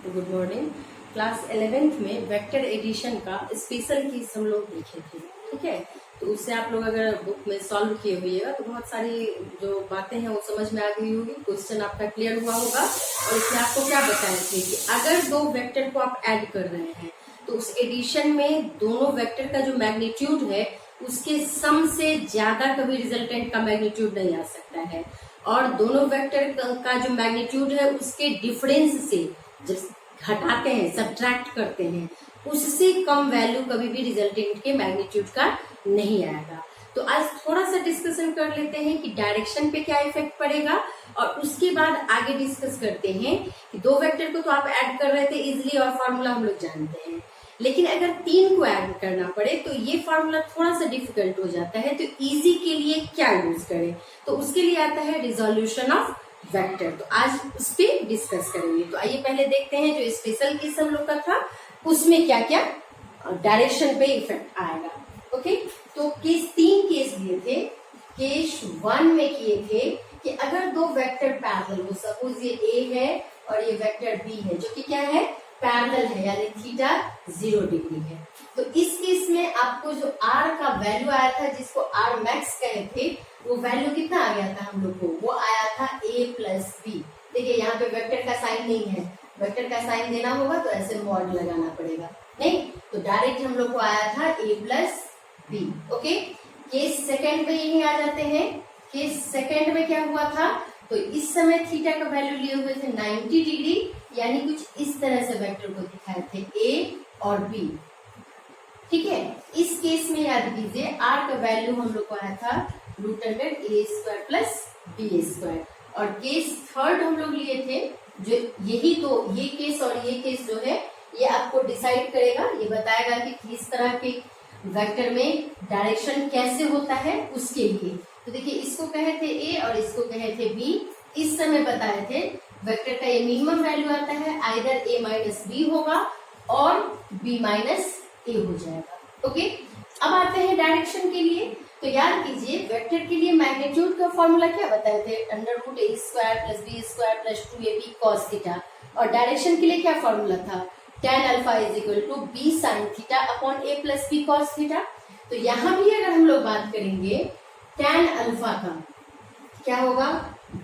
Good morning. Class 11th में vector addition का special keys हम लोग लिखे थे, ठीक है। तो उससे आप लोग अगर बुक में सॉल्व किए हुए तो बहुत सारी जो बातें हैं वो समझ में आ गई होगी, क्वेश्चन आपका क्लियर हुआ होगा। और इसमें आपको क्या बताए थे कि अगर दो वेक्टर को आप ऐड कर रहे हैं तो उस एडिशन में दोनों वेक्टर का जो मैग्नीट्यूड है उसके सम से ज्यादा कभी रिजल्टेंट का मैग्नीट्यूड नहीं आ सकता है, और दोनों वेक्टर का जो मैग्नीट्यूड है उसके डिफरेंस से जब घटाते हैं, सब्ट्रैक्ट करते हैं, उससे कम वैल्यू कभी भी रिजल्टेंट के मैग्नीट्यूड का नहीं आएगा। तो आज थोड़ा सा डिस्कशन कर लेते हैं कि डायरेक्शन पे क्या इफेक्ट पड़ेगा, और उसके बाद आगे डिस्कस करते हैं कि दो वेक्टर को तो आप ऐड कर रहे थे इजिली और फॉर्मूला हम लोग जानते हैं, लेकिन अगर तीन को ऐड करना पड़े तो ये फॉर्मूला थोड़ा सा डिफिकल्ट हो जाता है। तो इजी के लिए क्या यूज करें, तो उसके लिए आता है रिजोल्यूशन ऑफ वेक्टर। तो आज उस पर डिस्कस करेंगे। तो आइए पहले देखते हैं जो स्पेशल केस हम लोग का था उसमें क्या क्या डायरेक्शन पे इफेक्ट आएगा। ओके, तो तीन केस दिए थे। केस 1 में किए थे कि अगर दो वेक्टर पैरेलल हो, सपोज ये ए है और ये वेक्टर बी है जो कि क्या है, पैरेलल है, यानी थीटा 0 डिग्री है। तो इस केस में आपको जो आर का वैल्यू आया था, जिसको आर मैक्स कहे थे, वो वैल्यू कितना आ गया था हम लोग को, वो आया था a प्लस बी। देखिए यहाँ पे वेक्टर का साइन नहीं है, वेक्टर का साइन देना होगा तो ऐसे मॉड लगाना पड़ेगा, नहीं तो डायरेक्ट हम लोग को आया था a plus B. Okay, case second में यही आ जाते हैं। केस सेकेंड में क्या हुआ था, तो इस समय थीटा का वैल्यू लिए हुए थे 90 डिग्री, यानी कुछ इस तरह से वेक्टर को दिखाए थे a और b, ठीक है। इस केस में याद कीजिए r का वैल्यू हम लोग को आया था √a² प्लस b²। और केस थर्ड हम लोग लिए थे, जो यही तो ये केस और ये केस जो है ये आपको डिसाइड करेगा, ये बताएगा कि किस तरह के वेक्टर में डायरेक्शन कैसे होता है उसके लिए। तो देखिए इसको कहे थे a और इसको कहे थे b। इस समय बताए थे वेक्टर का ये मिनिमम वैल्यू आता है, आइदर a माइनस बी होगा और b माइनस a हो जाएगा। ओके, अब आते हैं डायरेक्शन के लिए। तो याद कीजिए वेक्टर के लिए मैग्नीट्यूड का फॉर्मूला क्या बताए थे, √a² plus b² plus 2ab cos theta. और डायरेक्शन के लिए क्या फॉर्मूला था, tan alpha is equal to b sin theta upon a plus b cos theta. तो यहाँ भी अगर हम लोग बात करेंगे tan अल्फा का, क्या होगा,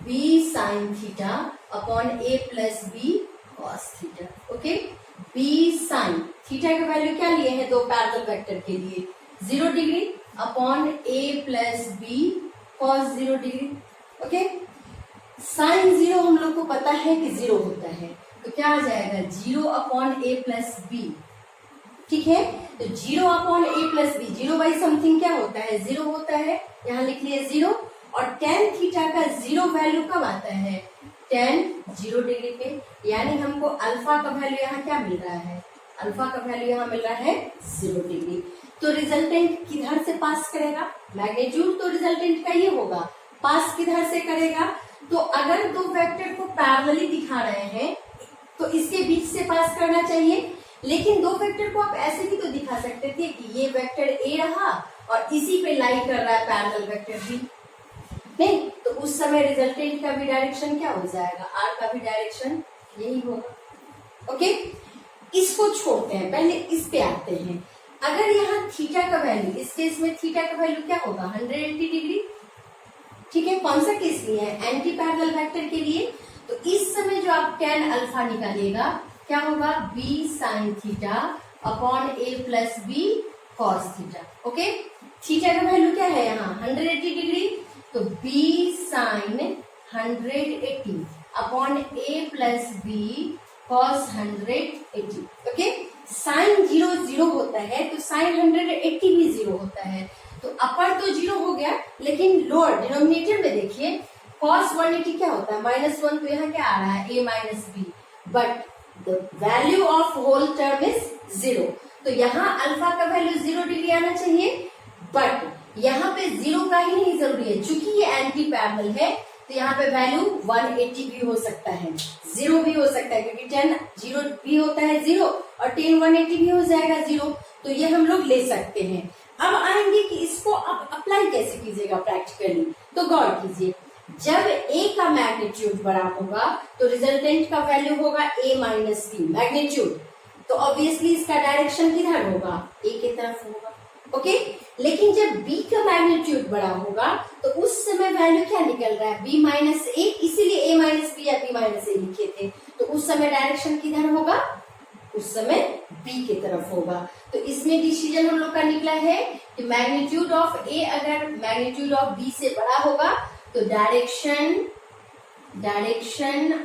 b sin theta upon a plus b cos theta. Okay, b sin theta का वैल्यू क्या लिए हैं दो पैरेलल वेक्टर के लिए, 0 degree upon a plus b cos 0 degree. Okay, sine 0 हम लोग को पता है कि 0 होता है, तो क्या आ जाएगा 0 अपॉन a प्लस b, ठीक है। तो 0 upon a plus B, 0 by something क्या होता है, 0 होता है, यहाँ लिख लिए 0। और tan थीटा का 0 वैल्यू कब आता है, tan 0 डिग्री पे, यानी हमको अल्फा का वैल्यू यहाँ क्या मिल रहा है, अल्फा का वैल्यू यहाँ मिल रहा है 0 डिग्री। तो रिजल्टेंट किधर से पास करेगा, मैग्नीट्यूड तो रिजल्टेंट का ये होगा, पास किधर से करेगा। तो अगर दो वेक्टर को पैरेलली दिखा रहे हैं तो इसके बीच से पास करना चाहिए, लेकिन दो वेक्टर को आप ऐसे भी तो दिखा सकते थे कि ये वेक्टर a रहा और इसी पे लाई कर रहा है पैरेलल वेक्टर b, नहीं तो उस समय रिजल्टेंट का भी डायरेक्शन क्या हो जाएगा, r का भी डायरेक्शन यही होगा। ओके, इसको छोड़ते हैं, पहले इस पे आते हैं। अगर यहाँ थीटा का वैल्यू, इस केस में थीटा का वैल्यू क्या होगा, 180 डिग्री, ठीक है। कौन सा केस लिए है, एंटी पैरेलल वेक्टर के लिए। तो इस समय जो आप tan अल्फा निकालिएगा क्या होगा, b sin theta upon a plus b cos theta. Okay, theta का वैल्यू क्या है यहाँ 180 डिग्री, तो b sin 180 upon a plus b cos 180। Okay, sine 0 0 होता है तो साइन 180 भी 0 होता है, तो अपर तो 0 हो गया, लेकिन लोअर डिनोमिनेटर में देखिए cos 180 क्या होता है, -1, तो यहाँ क्या आ रहा है a minus B, but the value of whole term is 0। तो यहाँ अल्फा का वैल्यू 0 डिग्री आना चाहिए, बट यहाँ पे 0 का ही नहीं जरूरी है, चूंकि ये एंटी पैरेलल है तो यहाँ पे वैल्यू 180 भी हो सकता है, 0 भी हो सकता है, क्योंकि tan 0 भी होता है 0 और tan 180 भी हो जाएगा 0, तो ये हम लोग ले सकते हैं। अब आएंगे कि इसको आप अप्लाई कैसे कीजिएगा प्रैक्टिकली, तो गौर कीजिए। जब a का मैग्नीट्यूड बड़ा होगा तो रिजल्टेंट का वैल्यू होगा a माइनस बी मैग्नीट्यूड, तो ऑब्वियसली इसका डायरेक्शन किधर होगा, a की तरफ होगा। ओके, लेकिन जब b का मैग्नीट्यूड बड़ा होगा तो उस समय वैल्यू क्या निकल रहा है, b माइनस a, इसीलिए a माइनस बी या b माइनस a लिखे थे। तो उस समय डायरेक्शन किधर होगा, उस समय b की तरफ होगा। तो इसमें डिसीजन हम लोग का निकला है कि मैग्नीट्यूड ऑफ a अगर मैग्नीट्यूड ऑफ b से बड़ा होगा तो डायरेक्शन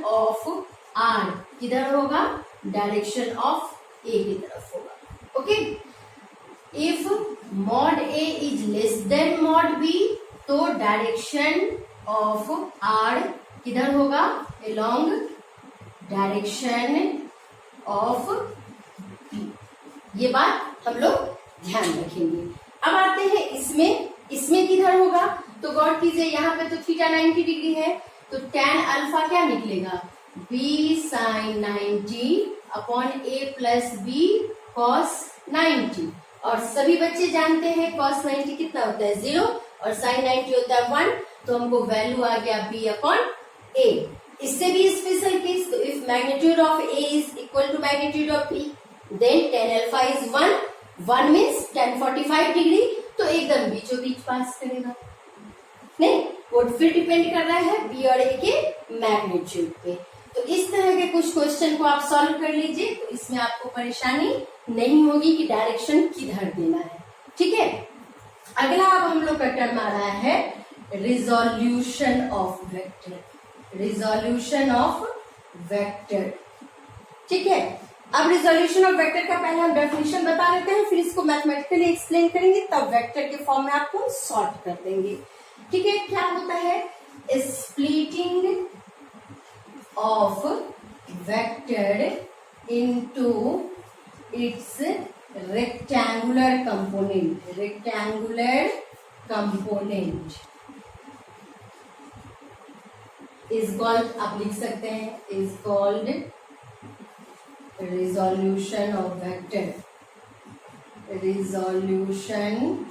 ऑफ r किधर होगा, डायरेक्शन ऑफ a की तरफ होगा। Okay, if mod a is less than mod b तो डायरेक्शन ऑफ r किधर होगा, अलोंग डायरेक्शन ऑफ b। ये बात हम लोग ध्यान रखेंगे। अब आते हैं इसमें किधर होगा, तो गौर कीजिए यहाँ पे तो थीटा 90 डिग्री है, तो tan अल्फा क्या निकलेगा, b sin 90 upon a plus b cos 90। और सभी बच्चे जानते हैं cos 90 कितना होता है 0 और sin 90 होता है 1, तो हमको वैल्यू आ गया b अपॉन a। इससे भी स्पेशल केस, तो if magnitude of a is equal to magnitude of b then tan alpha is 1 means tan 45 degree, तो एकदम बीचों बीच पास करेगा। नहीं, वो फिर डिपेंड कर रहा है b और a के मैग्नीट्यूड पे। तो इस तरह के कुछ क्वेश्चन को आप सॉल्व कर लीजिए, तो इसमें आपको परेशानी नहीं होगी कि डायरेक्शन किधर देना है। ठीक है, अगला अब हम लोग का टर्म आ रहा है resolution of vector. Resolution of vector, ठीक है। अब रिजोल्यूशन ऑफ वेक्टर का पहले हम डेफिनेशन बता देते हैं, फिर इसको मैथमेटिकली एक्सप्लेन करेंगे, तब वेक्टर के फॉर्म में आपको सॉर्ट कर देंगे। ठीक है, क्या होता है, splitting of vector into its rectangular component. Rectangular component is called, आप लिख सकते हैं, is called resolution of vector. Resolution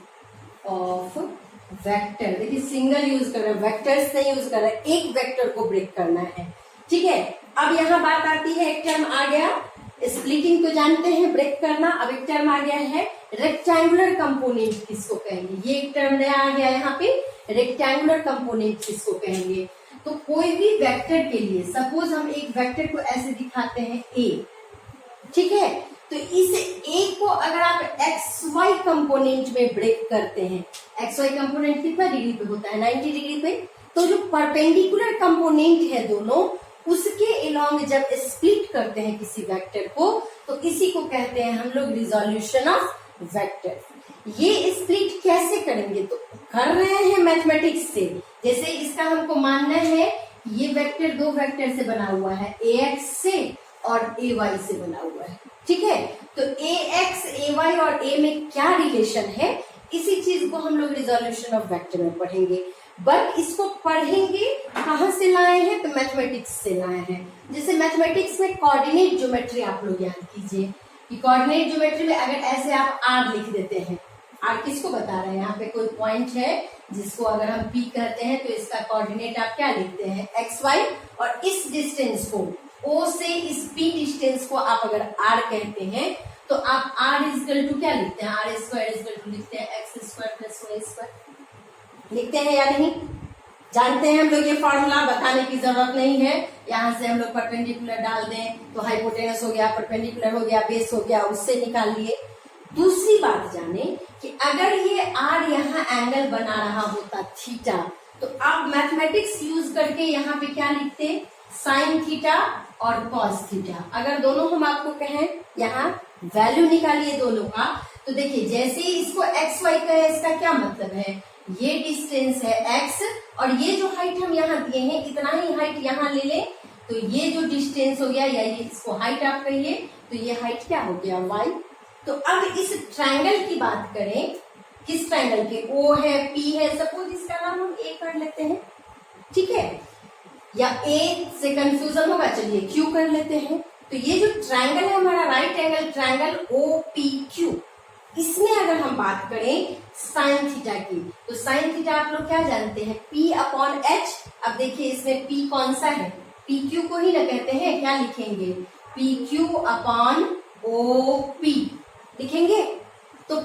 of vector, देखिए सिंगल यूज कर रहे हैं, वेक्टर्स नहीं यूज कर रहे हैं, एक वेक्टर को ब्रेक करना है। ठीक है, अब यहाँ बात आती है, एक टर्म आ गया, स्प्लिटिंग तो जानते हैं, ब्रेक करना। अब एक टर्म आ गया है रेक्टेंगुलर कंपोनेंट किसको कहेंगे, ये एक टर्म नया आ गया यहाँ पे, रेक्टेंगुलर कंपोनेंट किसको कहेंगे। तो कोई भी वेक्टर के लिए, सपोज हम एक वेक्टर को ऐसे दिखाते हैं a, ठीक है, तो इस a को अगर आप xy कंपोनेंट में ब्रेक करते हैं, xy कंपोनेंट कितना डिग्री पे होता है, 90 डिग्री पे, तो जो परपेंडिकुलर कंपोनेंट है दोनों, उसके अलोंग जब स्प्लिट करते हैं किसी वेक्टर को, तो इसी को कहते हैं हम लोग रिजोल्यूशन ऑफ वेक्टर। ये स्प्लिट कैसे करेंगे, तो कर रहे हैं मैथमेटिक्स से। जैसे इसका हमको मानना है ये वेक्टर दो वेक्टर से बना हुआ है, ax से और ay से बना हुआ है। ठीक है, तो ax, ay और a में क्या रिलेशन है, इसी चीज को हम लोग रिजोल्यूशन ऑफ वेक्टर में पढ़ेंगे। बट इसको पढ़ेंगे कहाँ से लाए हैं, तो मैथमेटिक्स से लाए हैं। जैसे मैथमेटिक्स में कोऑर्डिनेट ज्योमेट्री आप लोग याद कीजिए कि कोऑर्डिनेट ज्योमेट्री में अगर ऐसे आप r लिख देते हैं, r किसको बता रहे हैं, यहाँ पे कोई पॉइंट है जिसको अगर हम p कहते हैं, तो इसका कोऑर्डिनेट आप क्या लिखते हैं, xy, और इस डिस्टेंस को o से इस p डिस्टेंस को आप अगर r कहते हैं, तो आप r इक्वल टू क्या लिखते हैं, r स्क्वायर इक्वल टू लिखते हैं x square plus y square, लिखते हैं या नहीं, जानते हैं हम लोग। ये फॉर्मूला बताने की जरूरत नहीं है, यहाँ से हम लोग परपेंडिकुलर डाल दें तो हाइपोटेनस हो गया, परपेंडिकुलर हो गया, बेस हो गया, उससे निकाल लिए। दूसरी बात जाने कि अगर ये r यहाँ एंगल बना रहा होता थीटा, तो आप मैथमेटिक्स यूज करके यहाँ पे क्या लिखते, साइन थीटा और कॉस थीटा। अगर दोनों हम आपको कहें यहाँ वैल्यू निकालिए दोनों का, तो देखिए जैसे ही इसको एक्स वाई का है, इसका क्या मतलब है, ये डिस्टेंस है x और ये जो हाइट हम यहाँ दिए हैं, इतना ही हाइट यहाँ ले लें, तो ये जो डिस्टेंस हो गया, या ये इसको हाइट आप कहिए, तो ये हाइट क्या हो गया y। तो अब इस ट्रायंगल की बात करें, किस ट्रायंगल के, O है, P है, सपोज इसका नाम हम A कर लेते हैं, ठीक है, या A से कंफ्यूजन होगा, चलिए Q कर लेते हैं। तो ये जो ट्रायंगल है हमारा राइट एंगल ट्रायंगल OPQ, इसमें अगर हम बात करें साइन थीटा की, तो साइन थीटा आप लोग क्या जानते हैं, P अपॉन एच। अब देखिए इसमें P कौन सा है, PQ को ही ना कहते हैं, क्या लिखेंगे, PQ अपॉन OP लिखेंगे। तो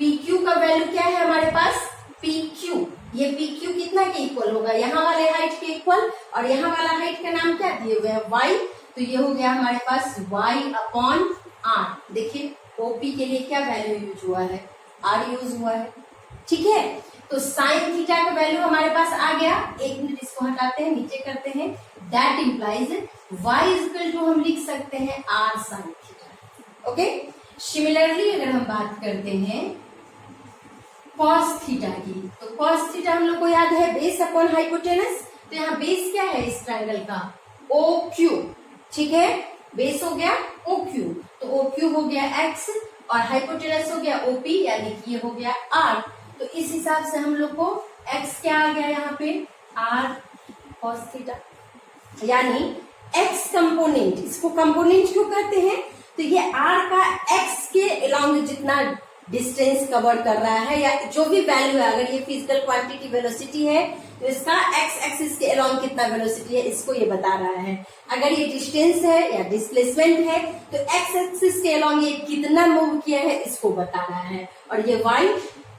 PQ का वैल्यू क्या है हमारे पास, PQ। ये PQ कितना के इक्वल होगा, यहाँ वाले हाइट के इक्वल, और यहाँ वाला हाइट का नाम क्या दिए हुए हैं, Y। तो ये हो गया हमारे पास Y अपॉन R। देखिए OP के लिए क्या वैल्यू यूज हुआ है, R यूज हुआ है, ठीक है। तो साइन थीटा का वैल्यू हमारे पास आ गया। एक मिनट इसको हटाते हैं, नीचे करते हैं। That implies Y equal to हम लिख सकते हैं R sine theta. Okay, similarly अगर हम बात करते हैं कॉस थीटा की, तो कॉस थीटा हम लोग को याद है बेस अपॉन हाइपोटेनस। तो यहाँ बेस क्या है इस ट्रायंगल का, OQ, ठीक है, बेस हो गया OQ, तो OQ हो गया X और हाइपोटेनस हो गया OP, यानी कि ये हो गया R। तो इस हिसाब से हम लोग को X क्या आ गया यहाँ पे, R cos थीटा, यानी X कंपोनेंट, इसको कंपोनेंट क्यों कहते हैं, तो ये R का X के अलोंग जितना डिस्टेंस कवर कर रहा है, या जो भी वैल्यू है, अगर ये फिजिकल क्वांटिटी वेलोसिटी है तो इसका एक्स एक्सिस के अलोंग कितना वेलोसिटी है इसको ये बता रहा है। अगर ये डिस्टेंस है या डिस्प्लेसमेंट है तो एक्स एक्सिस के अलोंग ये कितना मूव किया है इसको बता रहा है। और ये वाई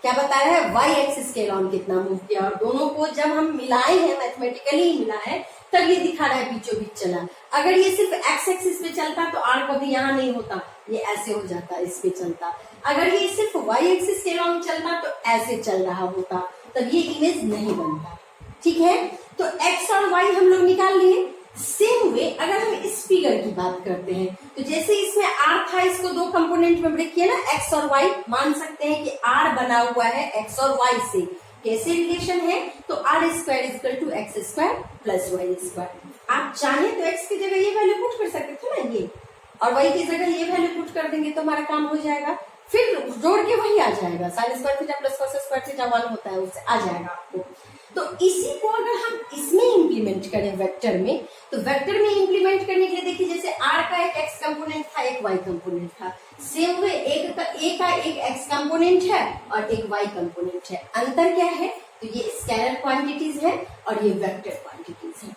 क्या बता रहा है, वाई एक्सिस के अलोंग कितना मूव किया। और दोनों को जब हम मिलाए हैं, मैथमेटिकली ही मिला है, तब ये दिखा रहा है बीचों बीच चला। अगर ये सिर्फ एक्स एक्सिस पे चलता तो आर कभी यहाँ नहीं होता, ये ऐसे हो जाता, इस पे चलता। अगर ये सिर्फ वाई एक्सिस के अलोंग चलता तो ऐसे चल रहा होता, तब ये इमेज नहीं बनता, ठीक है। तो एक्स और वाई हम लोग निकाल लिए। सेम वे अगर हम इस फिगर की बात करते हैं, तो जैसे इसमें आर था, इसको दो कंपोनेंट में ब्रेक किया ना, एक्स और वाई, मान सकते हैं कि आर बना हुआ है एक्स और वाई से। कैसे रिलेशन है, तो R square equal to X square plus Y square. आप चाहे तो एक्स की जगह ये वैल्यू पुट कर सकते थे ना ये, और वाई की जगह ये वैल्यू पुट कर देंगे तो हमारा काम हो जाएगा। फिर जोड़ के वही आ जाएगा, sine square theta plus cos square theta 1 होता है, उससे आ जाएगा आपको। तो इसी को अगर हम इसमें इंप्लीमेंट करें वेक्टर में, तो वेक्टर में इंप्लीमेंट करने के लिए देखिए, जैसे आर का एक एक्स कंपोनेंट था, एक वाई कंपोनेंट था, सेम वे एक का एक एक्स कंपोनेंट है और एक वाई कंपोनेंट है। अंतर क्या है, तो ये स्केलर क्वांटिटीज है और ये वेक्टर क्वांटिटीज है,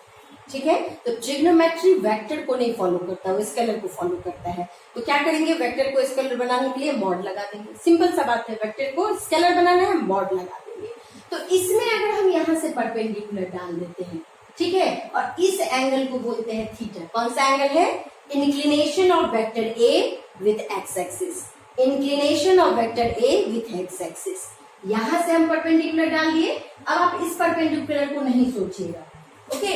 ठीक है। तो ट्रिग्नोमेट्री वेक्टर को नहीं फॉलो करता, वो स्केलर को फॉलो करता है। तो क्या करेंगे, वेक्टर को स्केलर बनाने के लिए मॉड लगा देंगे। सिंपल सा बात है, वेक्टर को स्केलर बनाना है, मॉड लगा देंगे। तो इसमें अगर हम यहाँ से परपेंडिकुलर डाल देते हैं, ठीक है, और इस एंगल को बोलते हैं थीटा। कौन सा एंगल है, inclination of vector A with x axis, inclination of vector A with x axis. यहाँ से हम परपेंडिकुलर डाल दिए। अब आप इस परपेंडिकुलर को नहीं सोचिएगा, ओके।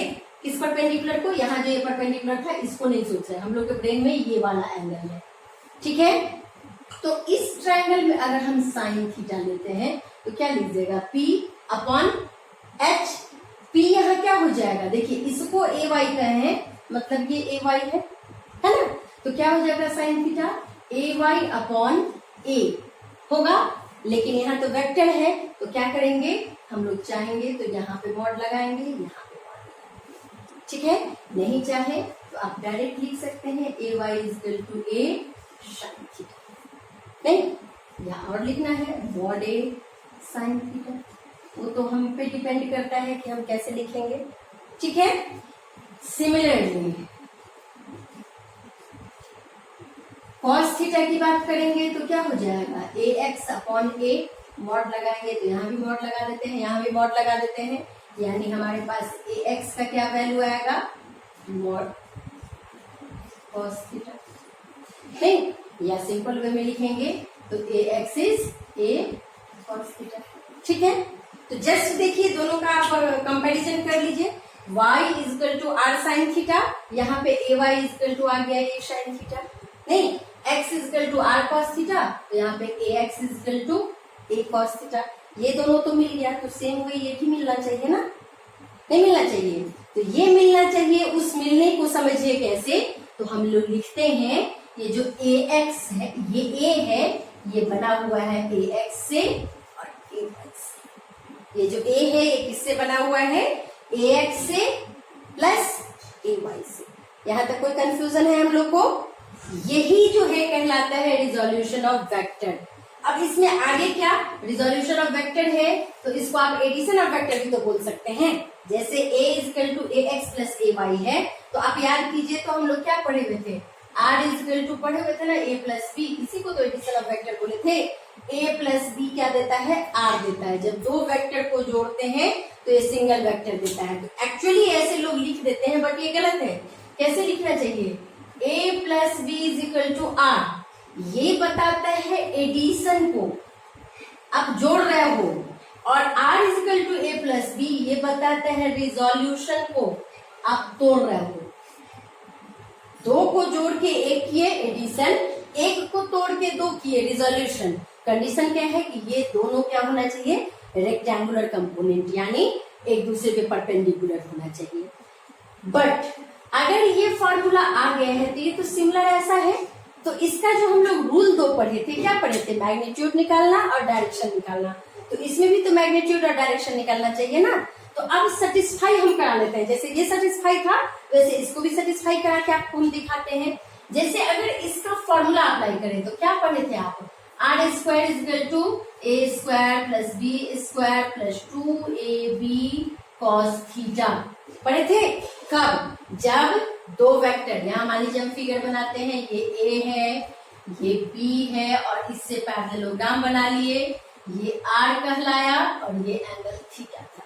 इस परपेंडिकुलर को, यहाँ जो ये परपेंडिकुलर था इसको नहीं सोच रहे, हम लोग के ब्रेन में ये वाला एंगल है, ठीक है। तो इस ट्रायंगल में अगर हम साइन थीटा लेते हैं तो क्या लीजिएगा, P अपॉन एच। P यहाँ क्या हो जाएगा, देखिए इसको ए वाई कहे, मतलब ये ए वाई है ना, तो क्या हो जाएगा साइन थीटा, ए वाई अपॉन ए होगा। लेकिन यहाँ तो वेक्टर है, तो क्या करेंगे हम लोग, चाहेंगे तो यहाँ पे मॉड लगाएंगे, यहाँ पे मॉड लगाएंगे, ठीक है। नहीं चाहे तो आप डायरेक्ट लिख सकते हैं a y equal to a sine theta. नहीं, यहाँ और लिखना है मॉड ए साइन थीटा, वो तो हम पे डिपेंड करता है कि हम कैसे लिखेंगे, ठीक है। सिमिलरली कॉस थीटा की बात करेंगे तो क्या हो जाएगा, ए एक्स अपॉन ए, मॉड लगाएंगे तो यहाँ भी मॉड लगा देते हैं, यहाँ भी मॉड लगा देते हैं, यानी हमारे पास ए एक्स का क्या वैल्यू आएगा, मॉड कॉस थीटा। नहीं, या सिंपल वे में लिखेंगे तो a x is a cos theta, ठीक है। तो जस्ट देखिए दोनों का आप कंपैरिजन कर लीजिए, y equal to r sine theta, यहाँ पे ए वाई इक्वल टू आ गया ए साइन थीटा। नहीं, x equal to r cos theta, तो यहाँ पे a x equal to a cos theta. ये दोनों तो मिल गया, तो सेम वे ये भी मिलना चाहिए ना, नहीं मिलना चाहिए, तो ये मिलना चाहिए। उस मिलने को समझिए कैसे, तो हम लोग लिखते हैं ये जो ए एक्स है, ये ए है, ये बना हुआ है ए एक्स से और ए वाई से। ये जो ए है ये किससे बना हुआ है, ए एक्स से प्लस ए वाई से। यहाँ तक कोई कंफ्यूजन है हम लोग को, यही जो है कहलाता है रिजोल्यूशन ऑफ वेक्टर। अब इसमें आगे क्या रिजोल्यूशन ऑफ वेक्टर है, तो इसको आप एडिशन ऑफ वेक्टर भी तो बोल सकते हैं। जैसे a is equal to A X plus A Y है, तो आप याद कीजिए तो हम लोग क्या पढ़े हुए थे, r इजकल टू पढ़े हुए थे ना a प्लस बी, इसी को तो एडिशन ऑफ वेक्टर बोले थे। a प्लस बी क्या देता है, r देता है। जब दो वेक्टर को जोड़ते हैं तो ये सिंगल वेक्टर देता है। तो एक्चुअली ऐसे लोग लिख देते हैं, बट ये गलत है। कैसे लिखना चाहिए, a plus B is equal to r, ये बताता है एडिशन को आप जोड़ रहे हो, और r is equal to a plus B ये बताता है रिजोल्यूशन को आप तोड़ रहे हो। दो को जोड़ के एक किए एडिशन, एक को तोड़ के दो किए रिजोल्यूशन। कंडीशन क्या है कि ये दोनों क्या होना चाहिए, रेक्टेंगुलर कंपोनेंट, यानी एक दूसरे के परपेंडिकुलर होना चाहिए। बट अगर ये फॉर्मूला आ गया है तो ये तो सिमिलर ऐसा है, तो इसका जो हम लोग रूल दो पढ़े थे, क्या पढ़े थे, मैग्नीट्यूड निकालना और डायरेक्शन निकालना। तो इसमें भी तो मैग्नीट्यूड और डायरेक्शन निकालना चाहिए ना। तो अब सेटिस्फाई हम करा लेते हैं, जैसे ये सेटिस्फाई था वैसे इसको भी सेटिस्फाई करा के आपको हम दिखाते हैं। जैसे अगर इसका फॉर्मूला अप्लाई करें तो क्या पढ़े थे आप, R square is equal to A square plus B square plus 2ab cos theta पढ़े थे। कब, जब दो वेक्टर, यहाँ मान लीजिए हम फिगर बनाते हैं, ये a है ये b है और इससे पैरेललोग्राम बना लिए, ये r कहलाया और ये एंगल थीटा था।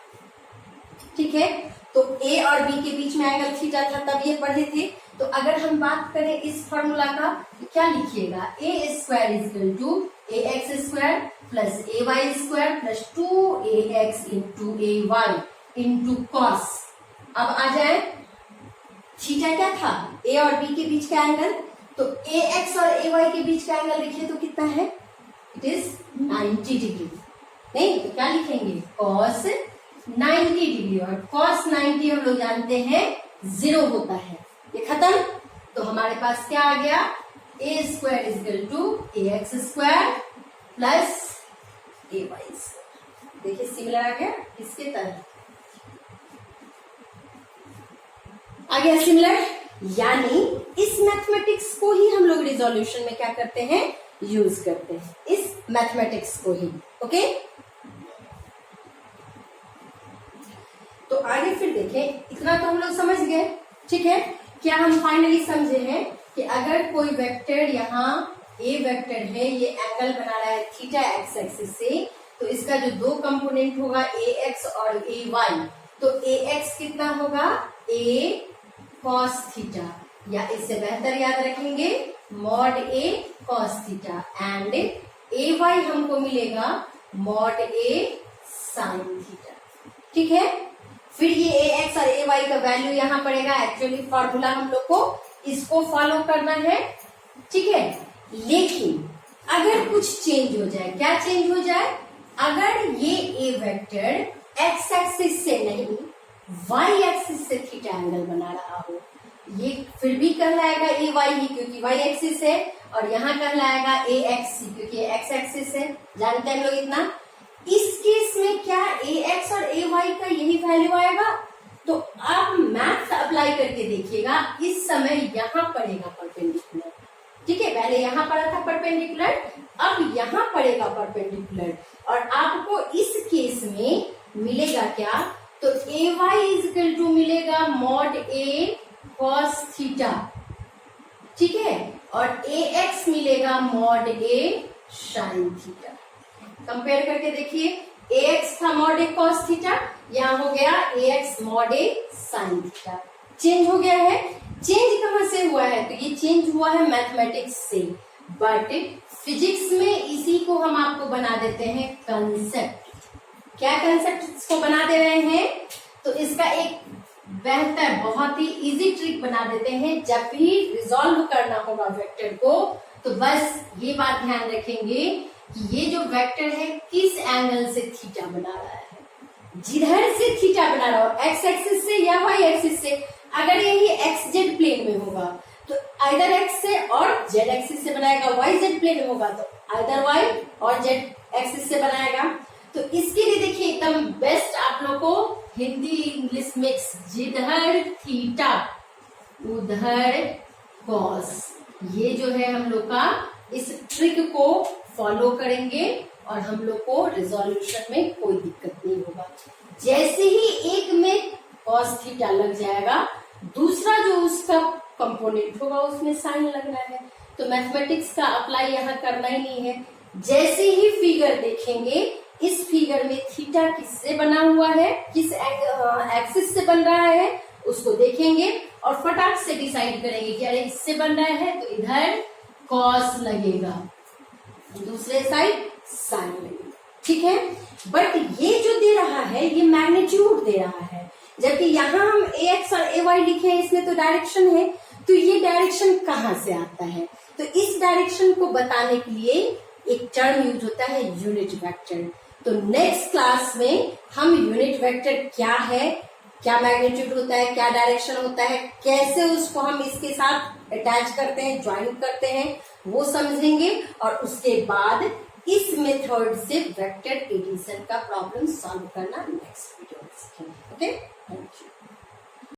ठीक है, तो a और b के बीच में एंगल थीटा था, तब ये पढ़े थे। तो अगर हम बात करें इस फॉर्मूला का तो क्या लिखिएगा, a square is equal to A x square plus A Y square plus 2ax into a y into cos. अब आ जाए थीटा क्या था, a और b के बीच का एंगल, तो ax और ay के बीच का एंगल लिखिए तो कितना है, इट इज 90 डिग्री। नहीं तो क्या लिखेंगे, cos 90 डिग्री, और cos 90 हम लोग जानते हैं 0 होता है। ये खत्म, तो हमारे पास क्या आ गया, a square is equal to A x square plus A Y square. देखिए सिमिलर आ गया इसके तरह, आ गया सिमिलर। यानी इस मैथमेटिक्स को ही हम लोग रिजोल्यूशन में क्या करते हैं, यूज करते हैं, इस मैथमेटिक्स को ही। ओके, तो आगे फिर देखें, इतना तो हम लोग समझ गए। ठीक है, क्या हम फाइनली समझे हैं कि अगर कोई वेक्टर यहाँ ए वेक्टर है, ये एंगल बना रहा है थीटा एक्स एक्सिस से, तो इसका जो दो कंपोनेंट होगा ए एक्स और ए वाई, तो ए एक्स कितना होगा, ए कॉस थीटा, या इससे बेहतर याद रखेंगे mod A cos theta, and A Y हमको मिलेगा मॉड ए साइन थीटा। ठीक है, फिर ये ए एक्स और ए वाई का वैल्यू यहाँ पड़ेगा। एक्चुअली फॉर्मूला हम लोग को इसको फॉलो करना है। ठीक है, लेकिन अगर कुछ चेंज हो जाए, क्या चेंज हो जाए, अगर ये ए वेक्टर एक्स एक्सिस से नहीं वाई एक्सिस से थीटा एंगल बना रहा हो, ये फिर भी कहलाएगा ए वाई ही, क्योंकि वाई एक्सिस है, और यहाँ कहलाएगा ए एक्स क्योंकि एक्स एक्सिस है। जानते हैं हम लोग इतना। इस केस में क्या ए एक्स और ए वाई का यही वैल्यू आएगा। तो आप मैथ अप्लाई करके देखिएगा, इस समय यहाँ पड़ेगा परपेंडिकुलर। ठीक है, पहले यहाँ पड़ा था परपेंडिकुलर, अब यहाँ पड़ेगा परपेंडिकुलर, और आपको इस केस में मिलेगा क्या, तो ए वाई इजकल टू मिलेगा मॉड ए कॉस थीटा। ठीक है, और ए एक्स मिलेगा मॉड ए साइन थीटा। कंपेयर करके देखिए, ए एक्स था मॉड ए कॉस थीटा, यहाँ हो गया ए एक्स मॉड ए साइन थीटा। चेंज हो गया है। चेंज कहाँ से हुआ है, तो ये चेंज हुआ है मैथमेटिक्स से, बट फिजिक्स में इसी को हम आपको बना देते हैं कंसेप्ट। क्या कंसेप्ट को बना दे रहे हैं, तो इसका एक बेहतर बहुत ही इजी ट्रिक बना देते हैं। जब भी रिजॉल्व करना होगा वेक्टर को, तो बस ये बात ध्यान रखेंगे कि ये जो वेक्टर है किस एंगल से थीटा बना रहा है। जिधर से थीटा बना रहा हो, एक्स एक्सिस से या वाई एक्सिस से, अगर यही एक्स जेड प्लेन में होगा तो आइदर एक्स से और जेड एक्सिस से बनाएगा, वाई जेड प्लेन में होगा तो आइदर वाई और जेड एक्सिस से बनाएगा। तो इसके लिए देखिए एकदम बेस्ट आप लोग को हिंदी इंग्लिश मिक्स, जिधर थीटा उधर कॉस, ये जो है हम लोग का इस ट्रिक को फॉलो करेंगे और हम लोग को रिजोल्यूशन में कोई दिक्कत नहीं होगा। जैसे ही एक में cos थीटा लग जाएगा, दूसरा जो उसका कंपोनेंट होगा उसमें साइन लगना है। तो मैथमेटिक्स का अप्लाई यहाँ करना ही नहीं है। जैसे ही फिगर देखेंगे, इस फिगर में थीटा किससे बना हुआ है, किस एक्सिस से बन रहा है, उसको देखेंगे और फटाक से डिसाइड करेंगे कि अरे इससे बन रहा है तो इधर कॉस लगेगा, दूसरे साइड साइन लगेगा। ठीक है, बट ये जो दे रहा है ये मैग्नीट्यूड दे रहा है, जबकि यहाँ हम ax और ay लिखे हैं, इसमें तो डायरेक्शन है। तो ये डायरेक्शन कहाँ से आता है? तो इस डायरेक्शन को बताने के लिए एक टर्म यूज होता है यूनिट वेक्टर। तो नेक्स्ट क्लास में हम यूनिट वेक्टर क्या है, क्या मैग्नीट्यूड होता है, क्या डायरेक्शन होता है, कैसे उसको हम इसके साथ अटैच करते हैं, ज्वाइन करते हैं, वो समझेंगे। और उसके बाद इस मेथड से वेक्टर एडिशन का प्रॉब्लम सॉल्व करना नेक्स्ट वीडियो में सीखेंगे। Okay, thank you.